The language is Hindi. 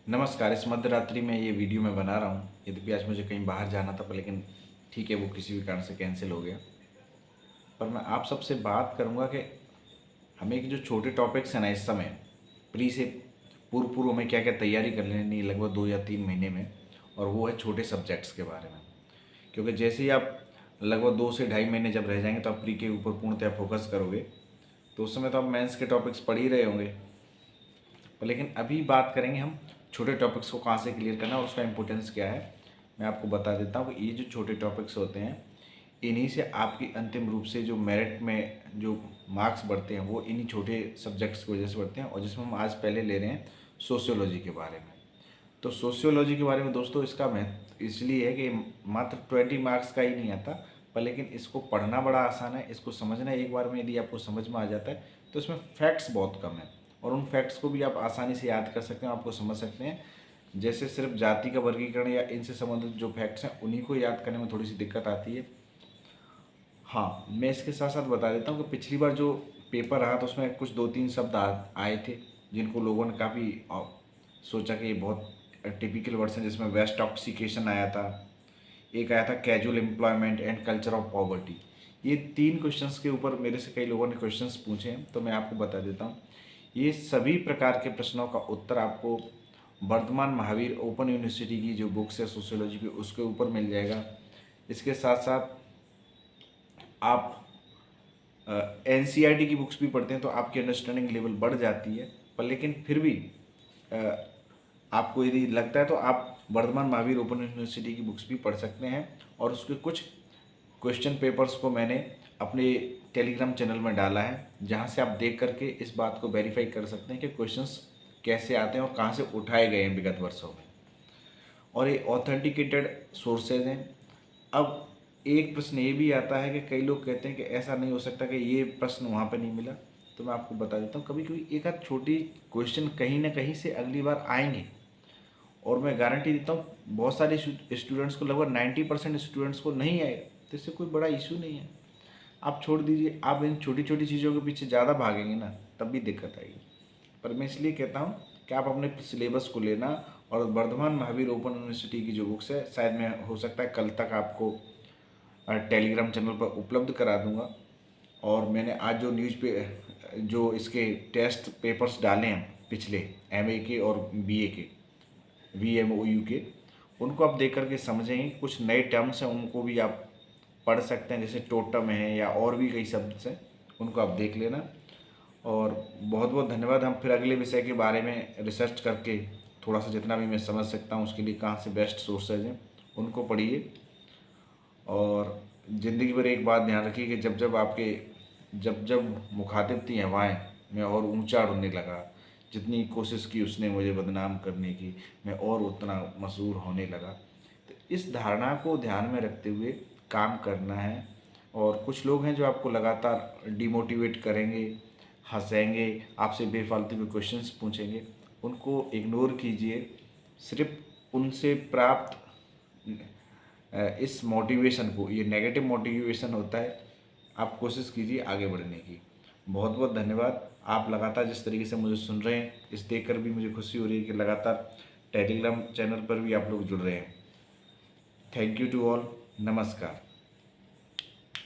नमस्कार। इस मध्य रात्रि में ये वीडियो मैं बना रहा हूँ। यद्यपि आज मुझे कहीं बाहर जाना था, पर लेकिन ठीक है, वो किसी भी कारण से कैंसिल हो गया। पर मैं आप सबसे बात करूँगा कि हमें एक जो छोटे टॉपिक्स हैं ना, इस समय प्री से पूर्व हमें क्या क्या तैयारी कर लेनी है लगभग 2 या 3 महीने में, और वो है छोटे सब्जेक्ट्स के बारे में। क्योंकि जैसे ही आप लगभग 2 से ढाई महीने जब रह जाएंगे तो आप प्री के ऊपर पूर्णतः फोकस करोगे, तो उस समय तो आप मेंस के टॉपिक्स पढ़ ही रहे होंगे। पर लेकिन अभी बात करेंगे हम छोटे टॉपिक्स को कहाँ से क्लियर करना है और उसका इम्पोर्टेंस क्या है। मैं आपको बता देता हूँ कि ये जो छोटे टॉपिक्स होते हैं, इन्हीं से आपकी अंतिम रूप से जो मेरिट में जो मार्क्स बढ़ते हैं वो इन्हीं छोटे सब्जेक्ट्स की वजह से बढ़ते हैं। और जिसमें हम आज पहले ले रहे हैं सोशियोलॉजी के बारे में। तो सोशियोलॉजी के बारे में दोस्तों इसका महत्व इसलिए है कि मात्र 20 मार्क्स का ही नहीं आता, पर लेकिन इसको पढ़ना बड़ा आसान है, इसको समझना एक बार में यदि आपको समझ में आ जाता है तो इसमें फैक्ट्स बहुत कम है, और उन फैक्ट्स को भी आप आसानी से याद कर सकते हैं, आपको समझ सकते हैं। जैसे सिर्फ जाति का वर्गीकरण या इनसे संबंधित जो फैक्ट्स हैं उन्हीं को याद करने में थोड़ी सी दिक्कत आती है। हाँ, मैं इसके साथ साथ बता देता हूँ कि पिछली बार जो पेपर रहा तो उसमें कुछ 2-3 शब्द आए थे जिनको लोगों ने काफ़ी सोचा कि ये बहुत टिपिकल वर्ड्स हैं, जिसमें वेस्ट टॉक्सिकेशन आया था, एक आया था casual employment and culture of poverty. ये 3 क्वेश्चंस के ऊपर मेरे से कई लोगों ने क्वेश्चंस पूछे हैं, तो मैं आपको बता देता हूँ। ये सभी प्रकार के प्रश्नों का उत्तर आपको वर्धमान महावीर ओपन यूनिवर्सिटी की जो बुक्स है सोशियोलॉजी की उसके ऊपर मिल जाएगा। इसके साथ साथ आप एनसीईआरटी की बुक्स भी पढ़ते हैं तो आपकी अंडरस्टैंडिंग लेवल बढ़ जाती है। पर लेकिन फिर भी आपको यदि लगता है तो आप वर्धमान महावीर ओपन यूनिवर्सिटी की बुक्स भी पढ़ सकते हैं। और उसके कुछ क्वेश्चन पेपर्स को मैंने अपने टेलीग्राम चैनल में डाला है, जहां से आप देख करके इस बात को वेरीफाई कर सकते हैं कि क्वेश्चंस कैसे आते हैं और कहां से उठाए गए हैं विगत वर्षों में, और ये ऑथेंटिकेटेड सोर्सेज हैं। अब एक प्रश्न ये भी आता है कि कई लोग कहते हैं कि ऐसा नहीं हो सकता कि ये प्रश्न वहाँ पे नहीं मिला। तो मैं आपको बता देता हूँ, कभी कभी एक आध छोटी क्वेश्चन कहीं ना कहीं से अगली बार आएंगे, और मैं गारंटी देता हूँ बहुत सारे स्टूडेंट्स को, लगभग 90% स्टूडेंट्स को नहीं आएगा, तो इससे कोई बड़ा इशू नहीं है। आप छोड़ दीजिए, आप इन छोटी छोटी चीज़ों के पीछे ज़्यादा भागेंगे ना, तब भी दिक्कत आएगी। पर मैं इसलिए कहता हूँ कि आप अपने सिलेबस को लेना, और वर्धमान महावीर ओपन यूनिवर्सिटी की जो बुक्स है शायद मैं हो सकता है कल तक आपको टेलीग्राम चैनल पर उपलब्ध करा दूंगा। और मैंने आज जो न्यूज़ पे जो इसके टेस्ट पेपर्स डाले हैं पिछले एमए के और बीए के वीएमओयू के, उनको आप देख करके समझेंगे। कुछ नए टर्म्स हैं उनको भी आप पढ़ सकते हैं, जैसे टोटम है या और भी कई शब्द हैं, उनको आप देख लेना। और बहुत बहुत धन्यवाद। हम फिर अगले विषय के बारे में रिसर्च करके थोड़ा सा जितना भी मैं समझ सकता हूँ उसके लिए कहाँ से बेस्ट सोर्सेज हैं उनको पढ़िए। और ज़िंदगी भर एक बात ध्यान रखिए कि जब जब मुखातिब थी हवाएं, मैं और ऊंचा उड़ने लगा। जितनी कोशिश की उसने मुझे बदनाम करने की, मैं और उतना मशहूर होने लगा। तो इस धारणा को ध्यान में रखते हुए काम करना है। और कुछ लोग हैं जो आपको लगातार डिमोटिवेट करेंगे, हंसेंगे, आपसे बेफालतू के क्वेश्चंस पूछेंगे, उनको इग्नोर कीजिए। सिर्फ उनसे प्राप्त इस मोटिवेशन को, ये नेगेटिव मोटिवेशन होता है, आप कोशिश कीजिए आगे बढ़ने की। बहुत बहुत धन्यवाद। आप लगातार जिस तरीके से मुझे सुन रहे हैं, इस देखकर भी मुझे खुशी हो रही है कि लगातार टेलीग्राम चैनल पर भी आप लोग जुड़ रहे हैं। Thank you to all. नमस्कार।